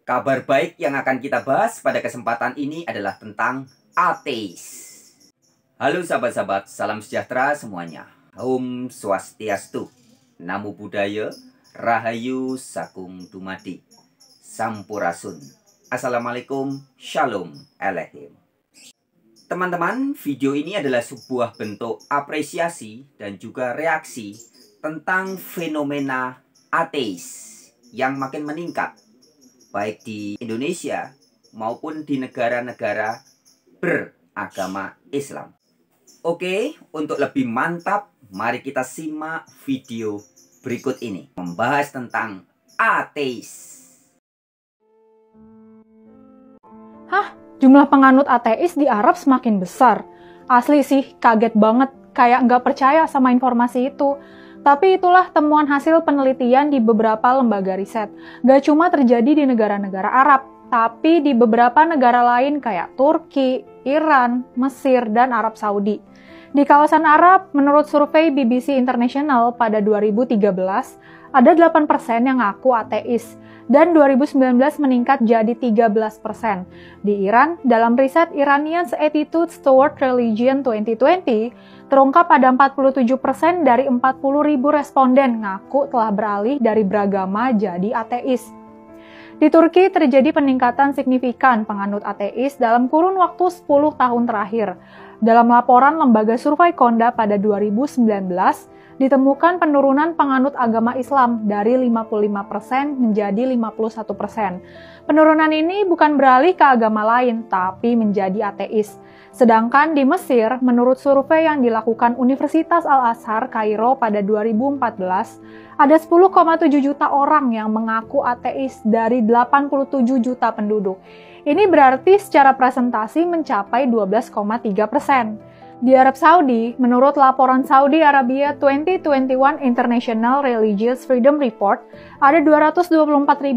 Kabar baik yang akan kita bahas pada kesempatan ini adalah tentang ateis. Halo sahabat-sahabat, salam sejahtera semuanya. Om Swastiastu, Namo Buddhaya, Rahayu Sakung Dumadi, Sampurasun. Assalamualaikum, Shalom Aleichem. Teman-teman, video ini adalah sebuah bentuk apresiasi dan juga reaksi tentang fenomena ateis yang makin meningkat, baik di Indonesia maupun di negara-negara beragama Islam. Oke, untuk lebih mantap, mari kita simak video berikut ini. Membahas tentang ateis. Hah? Jumlah penganut ateis di Arab semakin besar. Asli sih, kaget banget. Kayak nggak percaya sama informasi itu. Tapi itulah temuan hasil penelitian di beberapa lembaga riset. Gak cuma terjadi di negara-negara Arab, tapi di beberapa negara lain kayak Turki, Iran, Mesir, dan Arab Saudi. Di kawasan Arab, menurut survei BBC International pada 2013, ada 8% yang ngaku ateis, dan 2019 meningkat jadi 13%. Di Iran, dalam riset Iranians Attitudes Toward Religion 2020, terungkap ada 47% dari 40.000 responden ngaku telah beralih dari beragama jadi ateis. Di Turki terjadi peningkatan signifikan penganut ateis dalam kurun waktu 10 tahun terakhir. Dalam laporan lembaga survei Konda pada 2019, ditemukan penurunan penganut agama Islam dari 55% menjadi 51%. Penurunan ini bukan beralih ke agama lain, tapi menjadi ateis. Sedangkan di Mesir, menurut survei yang dilakukan Universitas Al-Azhar Kairo pada 2014, ada 10,7 juta orang yang mengaku ateis dari 87 juta penduduk. Ini berarti secara presentasi mencapai 12,3%. Di Arab Saudi, menurut laporan Saudi Arabia 2021 International Religious Freedom Report, ada 224.000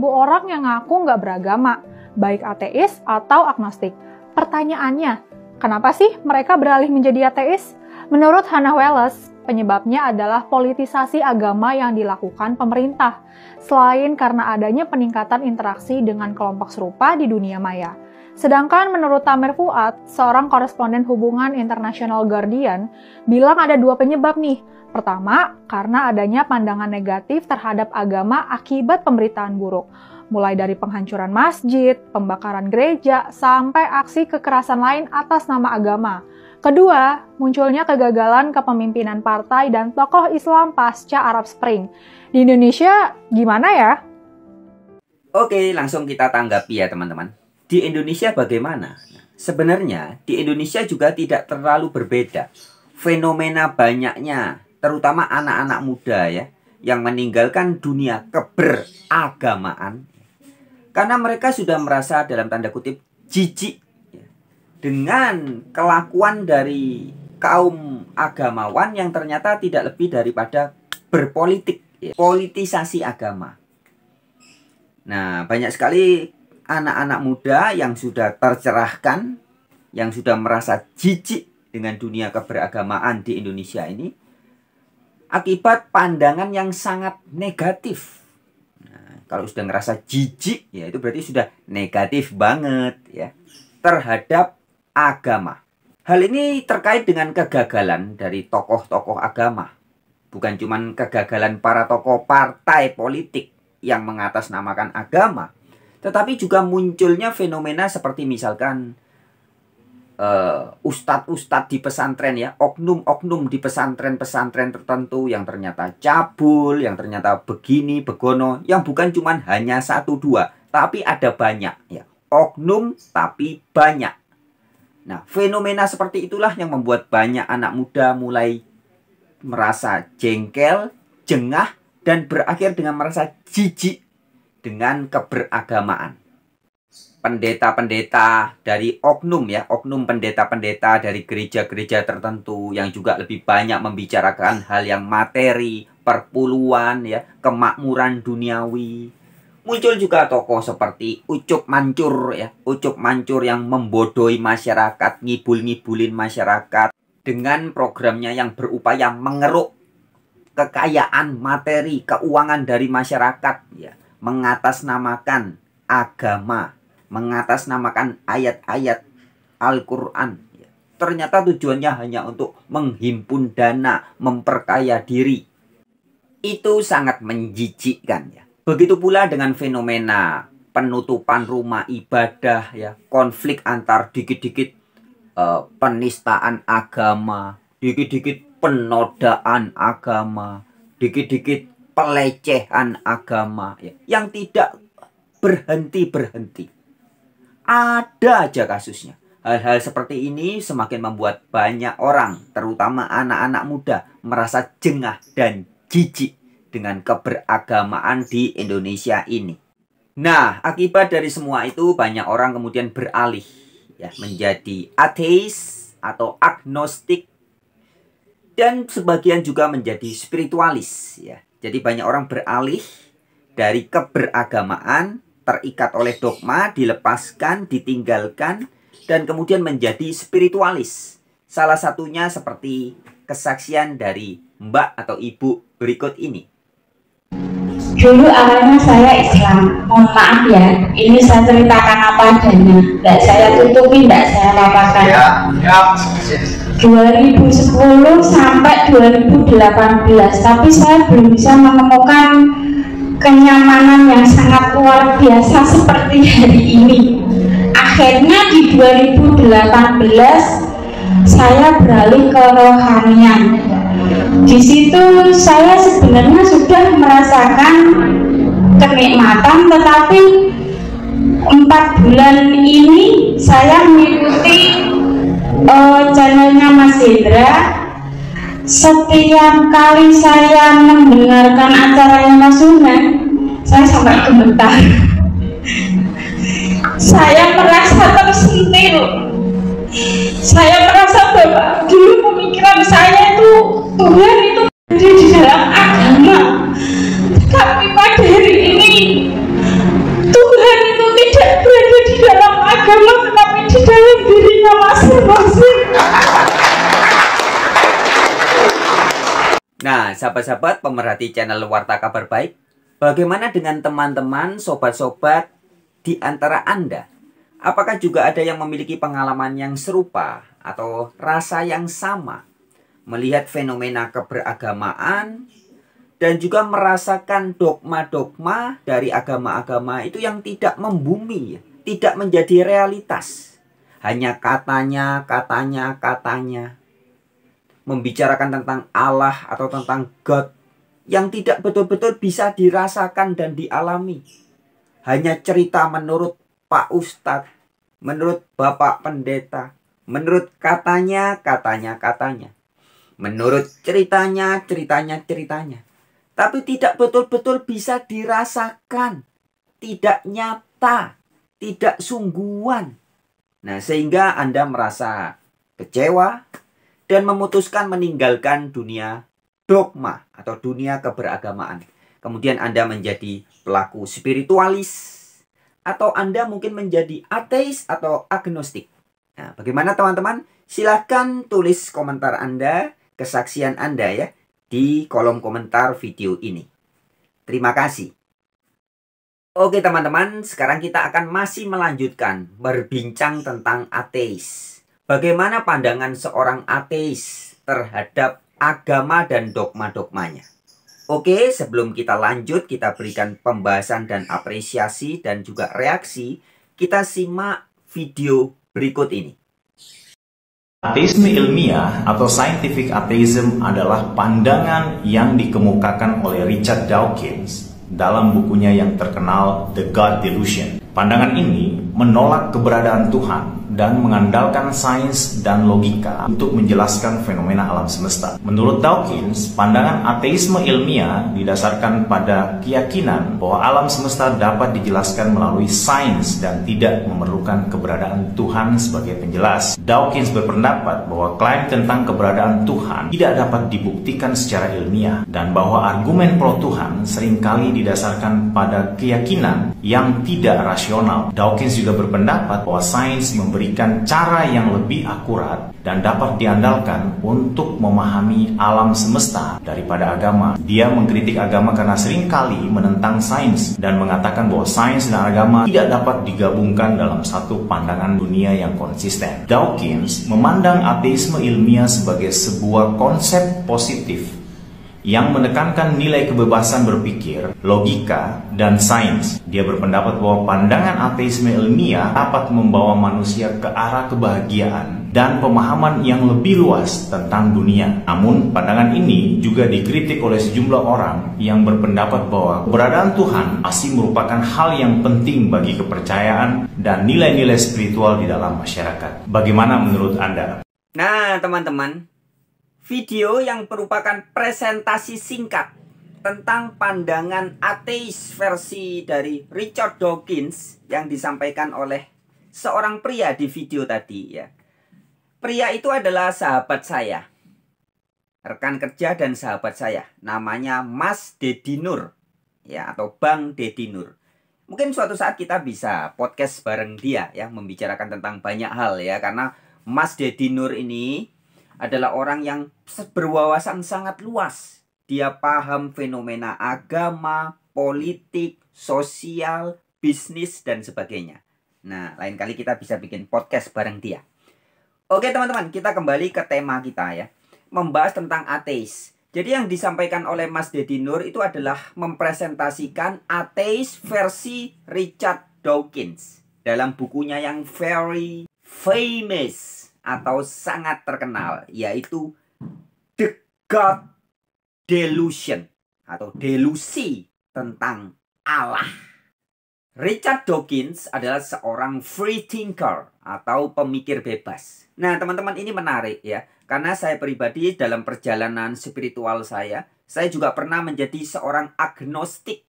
orang yang ngaku nggak beragama, baik ateis atau agnostik. Pertanyaannya, kenapa sih mereka beralih menjadi ateis? Menurut Hannah Wallace, penyebabnya adalah politisasi agama yang dilakukan pemerintah, selain karena adanya peningkatan interaksi dengan kelompok serupa di dunia maya. Sedangkan menurut Tamer Fuad, seorang koresponden hubungan internasional Guardian, bilang ada dua penyebab nih. Pertama, karena adanya pandangan negatif terhadap agama akibat pemberitaan buruk, mulai dari penghancuran masjid, pembakaran gereja, sampai aksi kekerasan lain atas nama agama. Kedua, munculnya kegagalan kepemimpinan partai dan tokoh Islam pasca Arab Spring. Di Indonesia, gimana ya? Oke, langsung kita tanggapi ya teman-teman. Di Indonesia bagaimana? Sebenarnya di Indonesia juga tidak terlalu berbeda. Fenomena banyaknya, terutama anak-anak muda ya, yang meninggalkan dunia keberagamaan karena mereka sudah merasa dalam tanda kutip jijik dengan kelakuan dari kaum agamawan yang ternyata tidak lebih daripada berpolitik, politisasi agama. Nah, banyak sekali anak-anak muda yang sudah tercerahkan, yang sudah merasa jijik dengan dunia keberagamaan di Indonesia ini, akibat pandangan yang sangat negatif. Nah, kalau sudah ngerasa jijik, ya itu berarti sudah negatif banget ya terhadap agama. Hal ini terkait dengan kegagalan dari tokoh-tokoh agama. Bukan cuma kegagalan para tokoh partai politik yang mengatasnamakan agama, tetapi juga munculnya fenomena seperti misalkan ustadz-ustadz di pesantren ya, oknum-oknum di pesantren-pesantren tertentu yang ternyata cabul, yang ternyata begini, begono, yang bukan cuma hanya satu dua, tapi ada banyak ya. Oknum tapi banyak. Nah, fenomena seperti itulah yang membuat banyak anak muda mulai merasa jengkel, jengah, dan berakhir dengan merasa jijik dengan keberagamaan. Pendeta-pendeta dari oknum ya, oknum pendeta-pendeta dari gereja-gereja tertentu yang juga lebih banyak membicarakan hal yang materi, perpuluhan ya, kemakmuran duniawi. Muncul juga tokoh seperti Ucup Mancur ya, Ucup Mancur yang membodohi masyarakat, ngibul-ngibulin masyarakat dengan programnya yang berupaya mengeruk kekayaan materi, keuangan dari masyarakat ya, mengatasnamakan agama, mengatasnamakan ayat-ayat Al-Quran. Ternyata tujuannya hanya untuk menghimpun dana, memperkaya diri. Itu sangat menjijikkan ya. Begitu pula dengan fenomena penutupan rumah ibadah ya, konflik antar dikit-dikit penistaan agama, dikit-dikit penodaan agama, dikit-dikit pelecehan agama ya, yang tidak berhenti-berhenti. Ada aja kasusnya. Hal-hal seperti ini semakin membuat banyak orang, terutama anak-anak muda, merasa jengah dan jijik dengan keberagamaan di Indonesia ini. Nah, akibat dari semua itu banyak orang kemudian beralih ya, menjadi ateis atau agnostik, dan sebagian juga menjadi spiritualis ya. Jadi banyak orang beralih dari keberagamaan, terikat oleh dogma, dilepaskan, ditinggalkan, dan kemudian menjadi spiritualis. Salah satunya seperti kesaksian dari Mbak atau Ibu berikut ini. Dulu awalnya saya Islam, mohon maaf ya, ini saya ceritakan apa adanya, tidak saya tutupi, tidak saya lapakan. 2010 sampai 2018, tapi saya belum bisa menemukan kenyamanan yang sangat luar biasa seperti hari ini. Akhirnya di 2018 saya beralih ke rohanian. Di situ saya sebenarnya sudah merasakan kenikmatan, tetapi 4 bulan ini saya mengikuti channelnya Mas Hendra. Setiap kali saya mendengarkan acaranya Mas Sunan, saya sampai gemetar. Saya merasa tersentil. Saya merasa bahwa dulu pemikiran saya itu Tuhan itu berada di dalam agama, tapi pada hari ini Tuhan itu tidak berada di dalam agama, tetapi di dalam dirinya masing-masing. Nah, sahabat-sahabat pemerhati channel Warta Kabar Baik, bagaimana dengan teman-teman, sobat-sobat di antara Anda? Apakah juga ada yang memiliki pengalaman yang serupa atau rasa yang sama melihat fenomena keberagamaan dan juga merasakan dogma-dogma dari agama-agama itu yang tidak membumi, tidak menjadi realitas, hanya katanya, membicarakan tentang Allah atau tentang God yang tidak betul-betul bisa dirasakan dan dialami. Hanya cerita menurut Pak Ustadz, menurut Bapak Pendeta, menurut katanya, menurut ceritanya. Tapi tidak betul-betul bisa dirasakan, tidak nyata, tidak sungguhan. Nah, sehingga Anda merasa kecewa dan memutuskan meninggalkan dunia dogma atau dunia keberagamaan. Kemudian Anda menjadi pelaku spiritualis, atau Anda mungkin menjadi ateis atau agnostik. Nah, bagaimana teman-teman? Silahkan tulis komentar Anda, kesaksian Anda ya, di kolom komentar video ini. Terima kasih. Oke teman-teman, sekarang kita akan masih melanjutkan berbincang tentang ateis. Bagaimana pandangan seorang ateis terhadap agama dan dogma-dogmanya. Oke, sebelum kita lanjut, kita berikan pembahasan dan apresiasi dan juga reaksi. Kita simak video berikut ini. Ateisme ilmiah atau scientific atheism adalah pandangan yang dikemukakan oleh Richard Dawkins dalam bukunya yang terkenal The God Delusion. Pandangan ini menolak keberadaan Tuhan dan mengandalkan sains dan logika untuk menjelaskan fenomena alam semesta. Menurut Dawkins, pandangan ateisme ilmiah didasarkan pada keyakinan bahwa alam semesta dapat dijelaskan melalui sains dan tidak memerlukan keberadaan Tuhan sebagai penjelas. Dawkins berpendapat bahwa klaim tentang keberadaan Tuhan tidak dapat dibuktikan secara ilmiah dan bahwa argumen pro Tuhan seringkali didasarkan pada keyakinan yang tidak rasional. Dawkins juga berpendapat bahwa sains memberi memberikan cara yang lebih akurat dan dapat diandalkan untuk memahami alam semesta daripada agama. Dia mengkritik agama karena seringkali menentang sains dan mengatakan bahwa sains dan agama tidak dapat digabungkan dalam satu pandangan dunia yang konsisten. Dawkins memandang ateisme ilmiah sebagai sebuah konsep positif yang menekankan nilai kebebasan berpikir, logika, dan sains. Dia berpendapat bahwa pandangan ateisme ilmiah dapat membawa manusia ke arah kebahagiaan dan pemahaman yang lebih luas tentang dunia. Namun, pandangan ini juga dikritik oleh sejumlah orang yang berpendapat bahwa keberadaan Tuhan masih merupakan hal yang penting bagi kepercayaan dan nilai-nilai spiritual di dalam masyarakat. Bagaimana menurut Anda? Nah, teman-teman, video yang merupakan presentasi singkat tentang pandangan ateis versi dari Richard Dawkins yang disampaikan oleh seorang pria di video tadi ya. Pria itu adalah sahabat saya, rekan kerja dan sahabat saya, namanya Mas Dedi Nur ya, atau Bang Dedi Nur. Mungkin suatu saat kita bisa podcast bareng dia ya, membicarakan tentang banyak hal ya, karena Mas Dedi Nur ini adalah orang yang berwawasan sangat luas. Dia paham fenomena agama, politik, sosial, bisnis, dan sebagainya. Nah, lain kali kita bisa bikin podcast bareng dia. Oke teman-teman, kita kembali ke tema kita ya. Membahas tentang ateis. Jadi yang disampaikan oleh Mas Dedi Nur itu adalah mempresentasikan ateis versi Richard Dawkins dalam bukunya yang very famous atau sangat terkenal, yaitu The God Delusion atau delusi tentang Allah. Richard Dawkins adalah seorang free thinker atau pemikir bebas. Nah, teman-teman, ini menarik ya, karena saya pribadi dalam perjalanan spiritual saya juga pernah menjadi seorang agnostik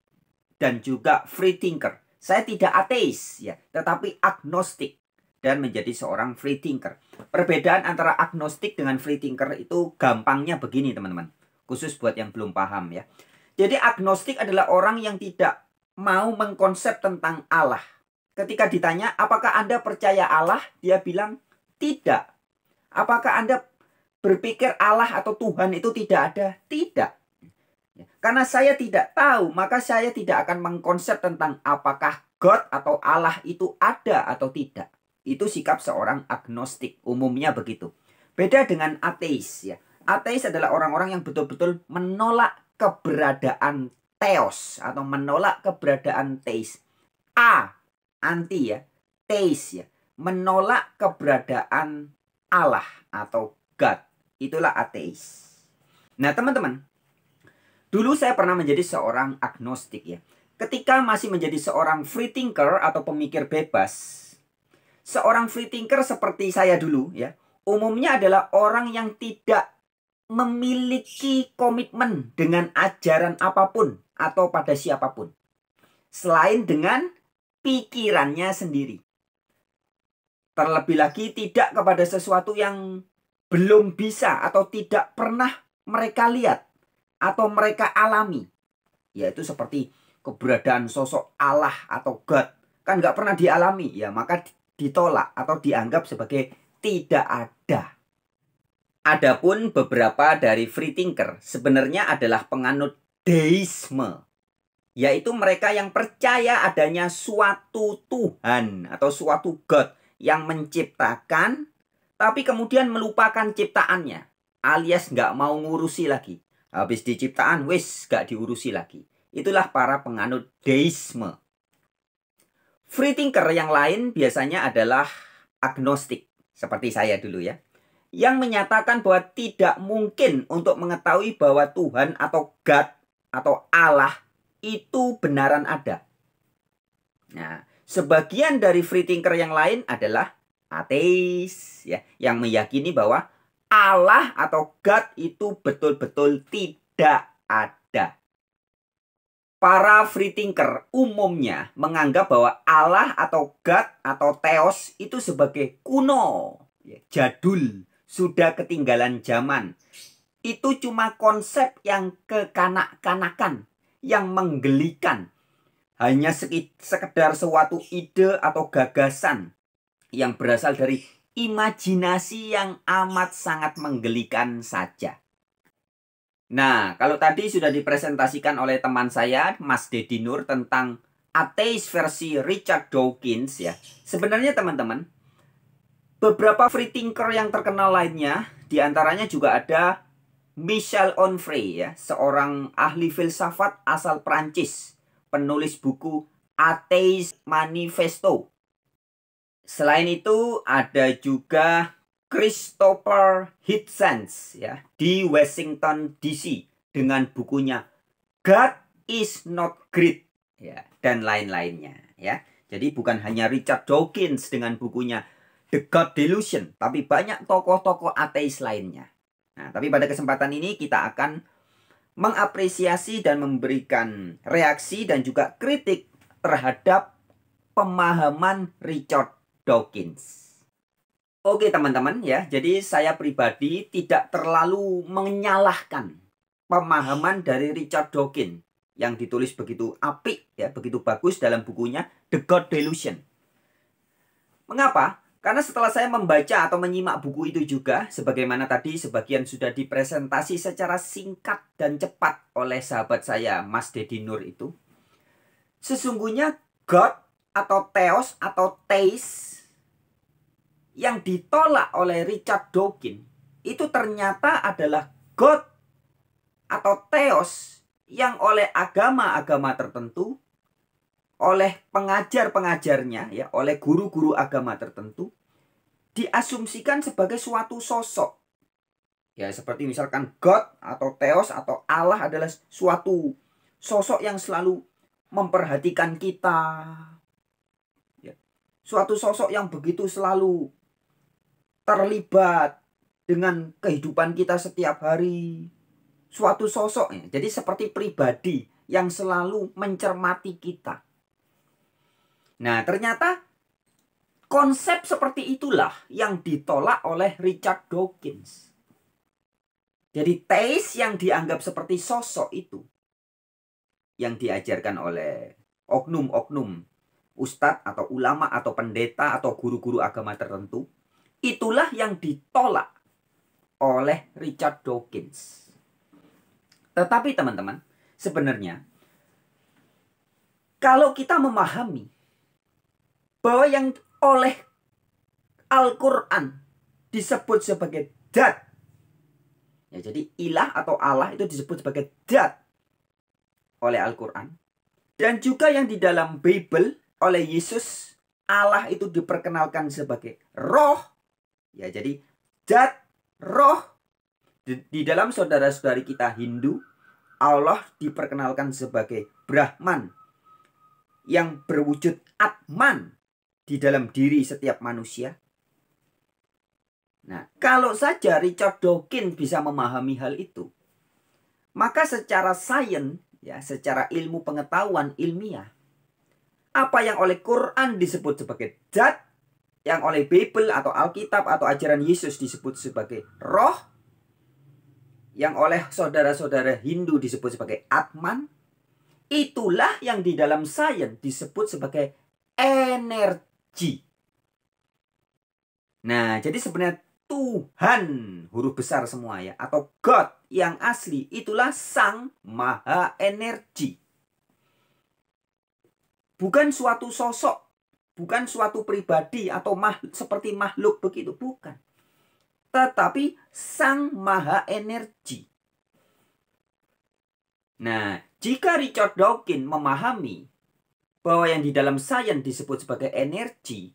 dan juga free thinker. Saya tidak ateis ya, tetapi agnostik dan menjadi seorang free thinker. Perbedaan antara agnostik dengan free thinker itu gampangnya begini teman-teman. Khusus buat yang belum paham ya. Jadi agnostik adalah orang yang tidak mau mengkonsep tentang Allah. Ketika ditanya, apakah Anda percaya Allah? Dia bilang, tidak. Apakah Anda berpikir Allah atau Tuhan itu tidak ada? Tidak. Karena saya tidak tahu, maka saya tidak akan mengkonsep tentang apakah God atau Allah itu ada atau tidak. Itu sikap seorang agnostik, umumnya begitu. Beda dengan ateis ya. Ateis adalah orang-orang yang betul-betul menolak keberadaan theos atau menolak keberadaan teis. Anti ya, teis ya, menolak keberadaan Allah atau God. Itulah ateis. Nah, teman-teman, dulu saya pernah menjadi seorang agnostik ya. Ketika masih menjadi seorang free thinker atau pemikir bebas, seorang free thinker seperti saya dulu ya, umumnya adalah orang yang tidak memiliki komitmen dengan ajaran apapun atau pada siapapun, selain dengan pikirannya sendiri. Terlebih lagi tidak kepada sesuatu yang belum bisa atau tidak pernah mereka lihat atau mereka alami. Yaitu seperti keberadaan sosok Allah atau God. Kan nggak pernah dialami ya, maka ditolak atau dianggap sebagai tidak ada. Adapun beberapa dari free thinker sebenarnya adalah penganut deisme, yaitu mereka yang percaya adanya suatu Tuhan atau suatu God yang menciptakan, tapi kemudian melupakan ciptaannya, alias nggak mau ngurusi lagi. Habis diciptaan, wis nggak diurusi lagi. Itulah para penganut deisme. Free thinker yang lain biasanya adalah agnostik, seperti saya dulu ya, yang menyatakan bahwa tidak mungkin untuk mengetahui bahwa Tuhan atau God atau Allah itu benaran ada. Nah, sebagian dari free thinker yang lain adalah ateis ya, yang meyakini bahwa Allah atau God itu betul-betul tidak ada. Para free thinker umumnya menganggap bahwa Allah atau God atau theos itu sebagai kuno, jadul, sudah ketinggalan zaman. Itu cuma konsep yang kekanak-kanakan, yang menggelikan. Hanya sekedar suatu ide atau gagasan yang berasal dari imajinasi yang amat sangat menggelikan saja. Nah, kalau tadi sudah dipresentasikan oleh teman saya, Mas Dedi Nur, tentang ateis versi Richard Dawkins ya. Sebenarnya teman-teman, beberapa free thinker yang terkenal lainnya, diantaranya juga ada Michel Onfray ya, seorang ahli filsafat asal Prancis, penulis buku Atheist Manifesto. Selain itu ada juga Christopher Hitchens ya di Washington DC dengan bukunya God is Not Great ya, dan lain-lainnya ya. Jadi bukan hanya Richard Dawkins dengan bukunya The God Delusion, tapi banyak tokoh-tokoh ateis lainnya. Nah, tapi pada kesempatan ini kita akan mengapresiasi dan memberikan reaksi dan juga kritik terhadap pemahaman Richard Dawkins. Oke teman-teman ya, jadi saya pribadi tidak terlalu menyalahkan pemahaman dari Richard Dawkins yang ditulis begitu apik ya, begitu bagus dalam bukunya The God Delusion. Mengapa? Karena setelah saya membaca atau menyimak buku itu juga, sebagaimana tadi sebagian sudah dipresentasi secara singkat dan cepat oleh sahabat saya Mas Dedi Nur itu, sesungguhnya God atau Theos atau Theis yang ditolak oleh Richard Dawkins itu ternyata adalah God atau Theos yang oleh agama-agama tertentu, oleh pengajar-pengajarnya ya, oleh guru-guru agama tertentu diasumsikan sebagai suatu sosok. Ya, seperti misalkan God atau Theos atau Allah adalah suatu sosok yang selalu memperhatikan kita. Ya. Suatu sosok yang begitu selalu terlibat dengan kehidupan kita setiap hari. Suatu sosok, jadi seperti pribadi yang selalu mencermati kita. Nah, ternyata konsep seperti itulah yang ditolak oleh Richard Dawkins. Jadi teis yang dianggap seperti sosok itu, yang diajarkan oleh oknum-oknum ustadz atau ulama atau pendeta atau guru-guru agama tertentu, itulah yang ditolak oleh Richard Dawkins. Tetapi teman-teman, sebenarnya kalau kita memahami bahwa yang oleh Al-Quran disebut sebagai zat, ya, jadi ilah atau Allah itu disebut sebagai zat oleh Al-Quran, dan juga yang di dalam Bible oleh Yesus, Allah itu diperkenalkan sebagai roh. Ya, jadi zat, roh. Di dalam saudara-saudari kita Hindu, Allah diperkenalkan sebagai Brahman yang berwujud Atman di dalam diri setiap manusia. Nah, kalau saja Richard Dawkins bisa memahami hal itu, maka secara sains, ya, secara ilmu pengetahuan ilmiah, apa yang oleh Quran disebut sebagai zat, yang oleh Bible atau Alkitab atau ajaran Yesus disebut sebagai roh, yang oleh saudara-saudara Hindu disebut sebagai Atman, itulah yang di dalam sains disebut sebagai energi. Nah, jadi sebenarnya Tuhan, huruf besar semua ya, atau God yang asli, itulah Sang Maha Energi. Bukan suatu sosok, bukan suatu pribadi atau seperti makhluk begitu, bukan. Tetapi Sang Maha Energi. Nah, jika Richard Dawkins memahami bahwa yang di dalam sains disebut sebagai energi,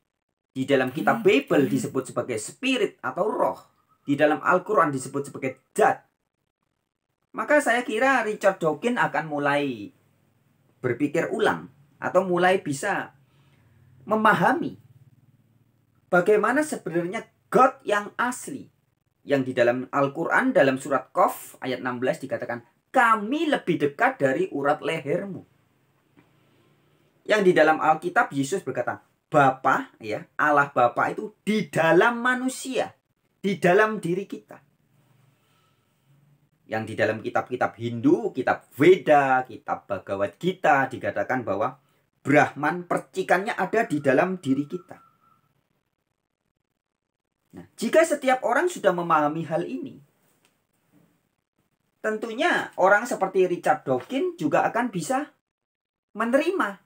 di dalam kitab Bible disebut sebagai spirit atau roh, di dalam Al-Quran disebut sebagai zat, maka saya kira Richard Dawkins akan mulai berpikir ulang atau mulai bisa memahami bagaimana sebenarnya God yang asli, yang di dalam Al-Quran dalam surat Qaf ayat 16 dikatakan, kami lebih dekat dari urat lehermu. Yang di dalam Alkitab Yesus berkata, Bapa, ya, Allah Bapa itu di dalam manusia, di dalam diri kita. Yang di dalam kitab-kitab Hindu, kitab Veda, kitab Bhagavad Gita dikatakan bahwa Brahman percikannya ada di dalam diri kita. Nah, jika setiap orang sudah memahami hal ini, tentunya orang seperti Richard Dawkins juga akan bisa menerima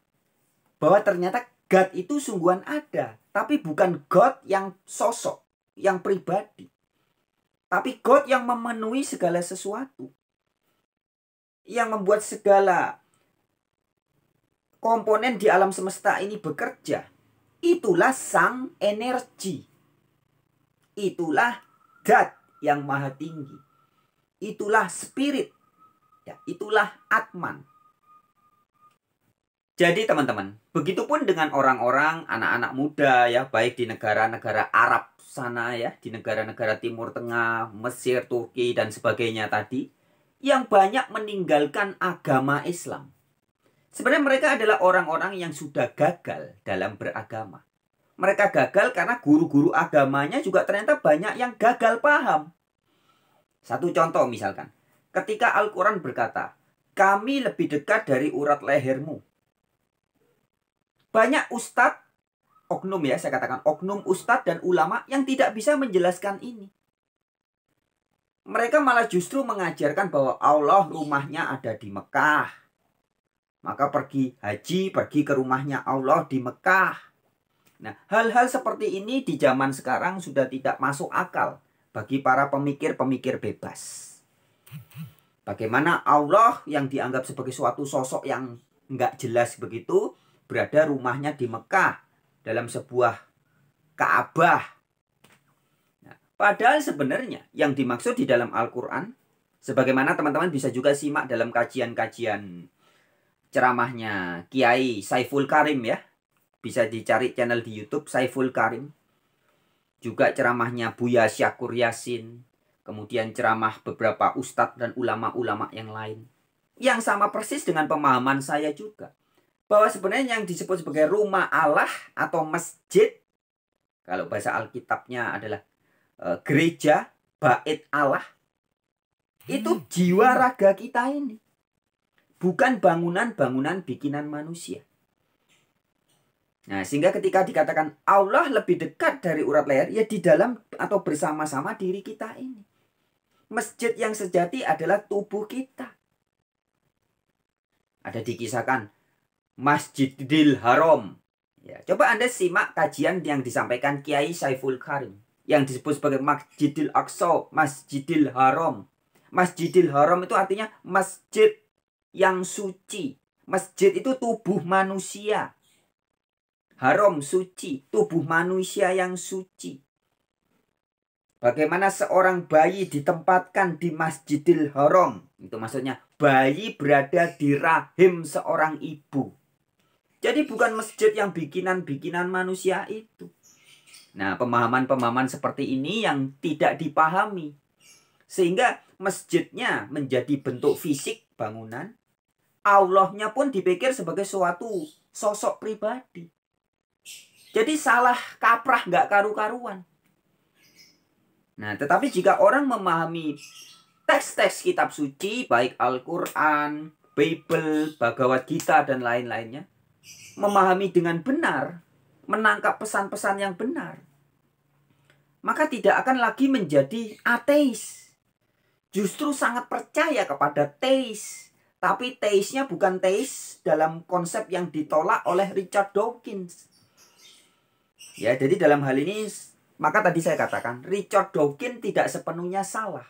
bahwa ternyata God itu sungguhan ada, tapi bukan God yang sosok, yang pribadi, tapi God yang memenuhi segala sesuatu, yang membuat segala komponen di alam semesta ini bekerja. Itulah sang energi. Itulah God yang maha tinggi. Itulah spirit. Ya, itulah Atman. Jadi teman-teman, begitupun dengan orang-orang, anak-anak muda ya, baik di negara-negara Arab sana ya, di negara-negara Timur Tengah, Mesir, Turki dan sebagainya tadi, yang banyak meninggalkan agama Islam. Sebenarnya mereka adalah orang-orang yang sudah gagal dalam beragama. Mereka gagal karena guru-guru agamanya juga ternyata banyak yang gagal paham. Satu contoh misalkan, ketika Al-Quran berkata, kami lebih dekat dari urat lehermu. Banyak ustadz, oknum ya, saya katakan oknum ustadz dan ulama yang tidak bisa menjelaskan ini. Mereka malah justru mengajarkan bahwa Allah rumahnya ada di Mekah. Maka pergi haji, pergi ke rumahnya Allah di Mekah. Nah, hal-hal seperti ini di zaman sekarang sudah tidak masuk akal bagi para pemikir-pemikir bebas. Bagaimana Allah yang dianggap sebagai suatu sosok yang nggak jelas begitu, berada rumahnya di Mekah dalam sebuah Ka'bah. Nah, padahal sebenarnya yang dimaksud di dalam Al-Quran, sebagaimana teman-teman bisa juga simak dalam kajian-kajian ceramahnya Kiai Saiful Karim ya. Bisa dicari channel di YouTube Saiful Karim. Juga ceramahnya Buya Syakur Yasin. Kemudian ceramah beberapa ustadz dan ulama-ulama yang lain. Yang sama persis dengan pemahaman saya juga. Bahwa sebenarnya yang disebut sebagai rumah Allah atau masjid, kalau bahasa Alkitabnya adalah gereja, bait Allah, itu jiwa raga kita ini. Bukan bangunan-bangunan bikinan manusia. Nah, sehingga ketika dikatakan Allah lebih dekat dari urat leher, ya di dalam atau bersama-sama diri kita ini. Masjid yang sejati adalah tubuh kita. Ada dikisahkan Masjidil Haram. Ya, coba Anda simak kajian yang disampaikan Kiai Saiful Karim yang disebut sebagai Masjidil Aqsa, Masjidil Haram. Masjidil Haram itu artinya masjid yang suci. Masjid itu tubuh manusia. Haram suci, tubuh manusia yang suci. Bagaimana seorang bayi ditempatkan di Masjidil Haram. Itu maksudnya bayi berada di rahim seorang ibu. Jadi bukan masjid yang bikinan-bikinan manusia itu. Nah, pemahaman-pemahaman seperti ini yang tidak dipahami. Sehingga masjidnya menjadi bentuk fisik bangunan. Allahnya pun dipikir sebagai suatu sosok pribadi. Jadi salah kaprah nggak karu-karuan. Nah, tetapi jika orang memahami teks-teks kitab suci, baik Al-Quran, Bible, Bhagavad Gita, dan lain-lainnya, memahami dengan benar, menangkap pesan-pesan yang benar, maka tidak akan lagi menjadi ateis. Justru sangat percaya kepada teis. Tapi teisnya bukan teis dalam konsep yang ditolak oleh Richard Dawkins. Ya, jadi dalam hal ini, maka tadi saya katakan, Richard Dawkins tidak sepenuhnya salah.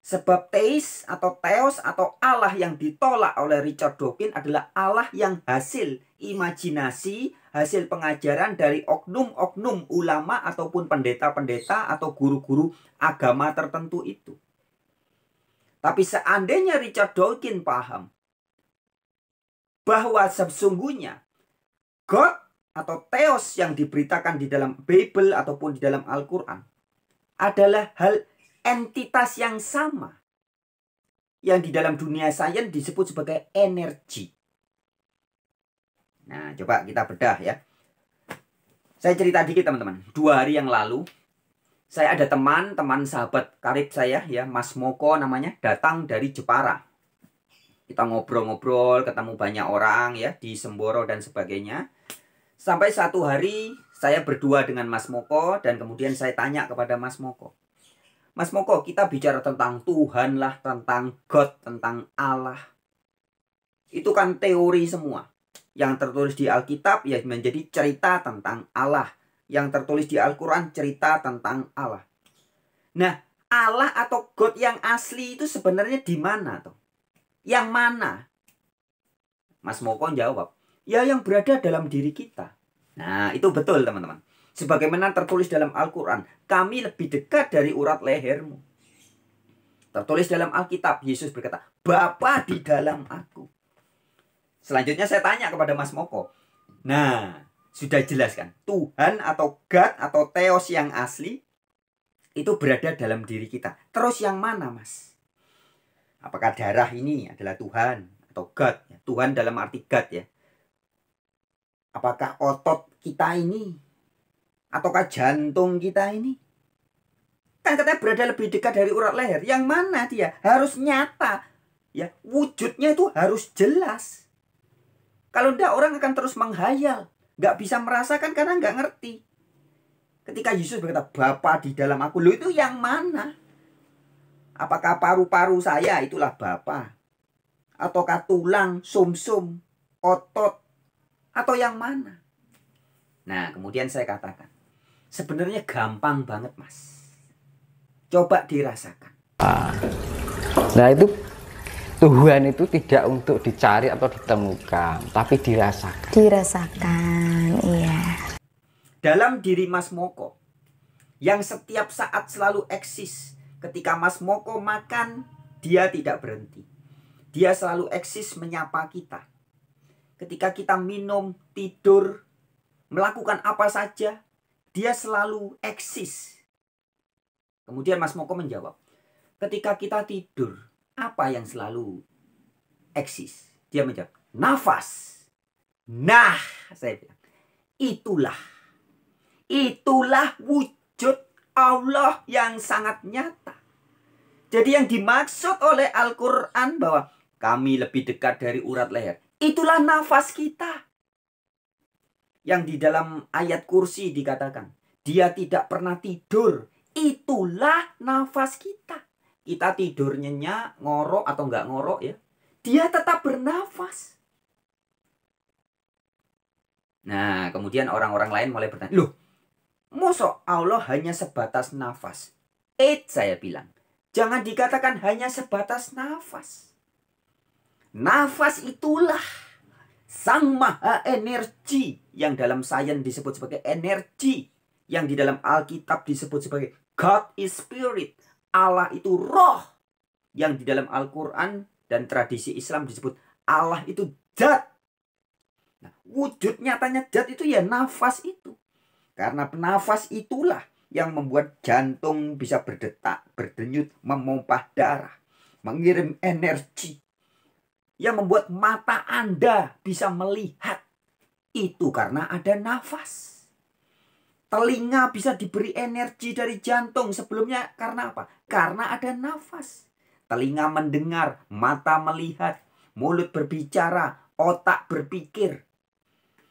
Sebab teis atau theos atau Allah yang ditolak oleh Richard Dawkins adalah Allah yang hasil imajinasi, hasil pengajaran dari oknum-oknum ulama ataupun pendeta-pendeta atau guru-guru agama tertentu itu. Tapi seandainya Richard Dawkins paham bahwa sesungguhnya God atau theos yang diberitakan di dalam Bible ataupun di dalam Al-Quran adalah hal entitas yang sama yang di dalam dunia sains disebut sebagai energi. Nah, coba kita bedah ya. Saya cerita dikit teman-teman. 2 hari yang lalu saya ada teman sahabat karib saya ya, Mas Moko namanya, datang dari Jepara. Kita ngobrol-ngobrol, ketemu banyak orang ya di Semboro dan sebagainya. Sampai satu hari saya berdua dengan Mas Moko dan kemudian saya tanya kepada Mas Moko. Mas Moko, kita bicara tentang Tuhan lah, tentang God, tentang Allah. Itu kan teori semua. Yang tertulis di Alkitab ya menjadi cerita tentang Allah. Yang tertulis di Al-Quran cerita tentang Allah. Nah, Allah atau God yang asli itu sebenarnya di mana tuh? Yang mana? Mas Moko jawab, ya yang berada dalam diri kita. Nah, itu betul teman-teman. Sebagaimana tertulis dalam Al-Quran, kami lebih dekat dari urat lehermu. Tertulis dalam Alkitab, Yesus berkata, Bapa di dalam aku. Selanjutnya saya tanya kepada Mas Moko. Nah, sudah jelas kan? Tuhan atau God atau Theos yang asli itu berada dalam diri kita. Terus yang mana, Mas? Apakah darah ini adalah Tuhan atau God? Tuhan dalam arti God ya. Apakah otot kita ini? Ataukah jantung kita ini? Kan katanya berada lebih dekat dari urat leher. Yang mana dia? Harus nyata. Ya, wujudnya itu harus jelas. Kalau tidak orang akan terus menghayal. Nggak bisa merasakan karena nggak ngerti. Ketika Yesus berkata, Bapa di dalam aku. Loh itu yang mana? Apakah paru-paru saya itulah Bapa? Ataukah tulang, sumsum, otot? Atau yang mana? Nah kemudian saya katakan. Sebenarnya gampang banget Mas. Coba dirasakan. Nah itu Tuhan itu tidak untuk dicari atau ditemukan, tapi dirasakan. Dirasakan, iya. Dalam diri Mas Moko, yang setiap saat selalu eksis. Ketika Mas Moko makan, dia tidak berhenti. Dia selalu eksis menyapa kita. Ketika kita minum, tidur, melakukan apa saja, dia selalu eksis. Kemudian Mas Moko menjawab, ketika kita tidur, apa yang selalu eksis? Dia menjawab, nafas. Nah, saya bilang, itulah wujud Allah yang sangat nyata. Jadi yang dimaksud oleh Al-Quran bahwa kami lebih dekat dari urat leher, itulah nafas kita. Yang di dalam ayat kursi dikatakan, dia tidak pernah tidur, itulah nafas kita. Kita tidur nyenyak, ngorok atau enggak ngorok ya. Dia tetap bernafas. Nah, kemudian orang-orang lain mulai bertanya, loh, mosok Allah hanya sebatas nafas? Saya bilang, jangan dikatakan hanya sebatas nafas. Nafas itulah Sang Maha Energi yang dalam sains disebut sebagai energi. Yang di dalam Alkitab disebut sebagai God is Spirit. Allah itu roh. Yang di dalam Al-Quran dan tradisi Islam disebut Allah itu zat. Nah, wujud nyatanya zat itu ya nafas itu. Karena nafas itulah yang membuat jantung bisa berdetak, berdenyut, memompah darah, mengirim energi. Yang membuat mata Anda bisa melihat. Itu karena ada nafas. Telinga bisa diberi energi dari jantung sebelumnya karena apa? Karena ada nafas. Telinga mendengar, mata melihat, mulut berbicara, otak berpikir.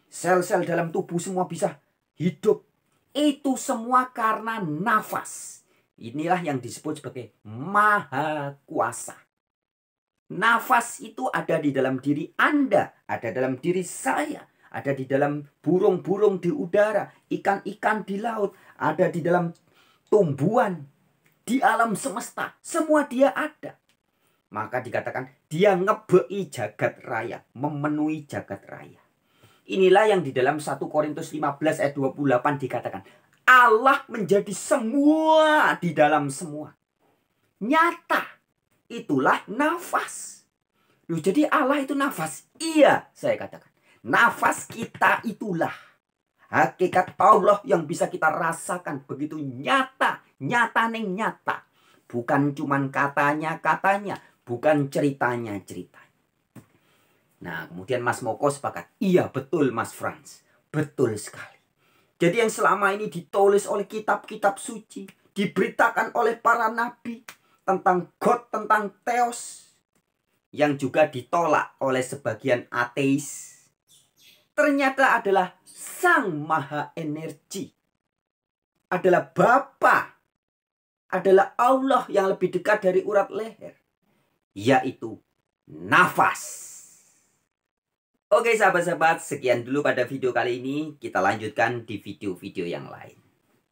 Sel-sel dalam tubuh semua bisa hidup. Itu semua karena nafas. Inilah yang disebut sebagai Maha Kuasa. Nafas itu ada di dalam diri Anda, ada dalam diri saya. Ada di dalam burung-burung di udara, ikan-ikan di laut, ada di dalam tumbuhan, di alam semesta. Semua dia ada. Maka dikatakan dia ngebei jagat raya, memenuhi jagat raya. Inilah yang di dalam 1 Korintus 15 ayat 28 dikatakan. Allah menjadi semua di dalam semua. Nyata. Itulah nafas. Loh, jadi Allah itu nafas? Iya, saya katakan. Nafas kita itulah hakikat Allah yang bisa kita rasakan begitu nyata, nyata. Bukan cuman katanya, bukan ceritanya. Nah, kemudian Mas Moko sepakat, iya betul Mas Frans, betul sekali. Jadi yang selama ini ditulis oleh kitab-kitab suci, diberitakan oleh para nabi tentang God, tentang Theos, yang juga ditolak oleh sebagian ateis, ternyata adalah Sang Maha Energi. Adalah Bapa. Adalah Allah yang lebih dekat dari urat leher. Yaitu nafas. Oke sahabat-sahabat, sekian dulu pada video kali ini. Kita lanjutkan di video-video yang lain.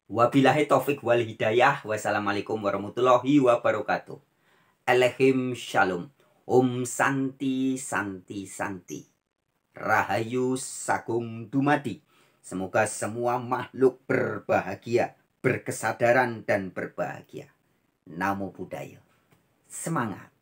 Wabillahi taufik wal hidayah. Wassalamualaikum warahmatullahi wabarakatuh. Alehim shalom. Om Santi Santi Santi. Rahayu Sagung Dumadi. Semoga semua makhluk berbahagia, berkesadaran dan berbahagia. Namo Buddhaya. Semangat.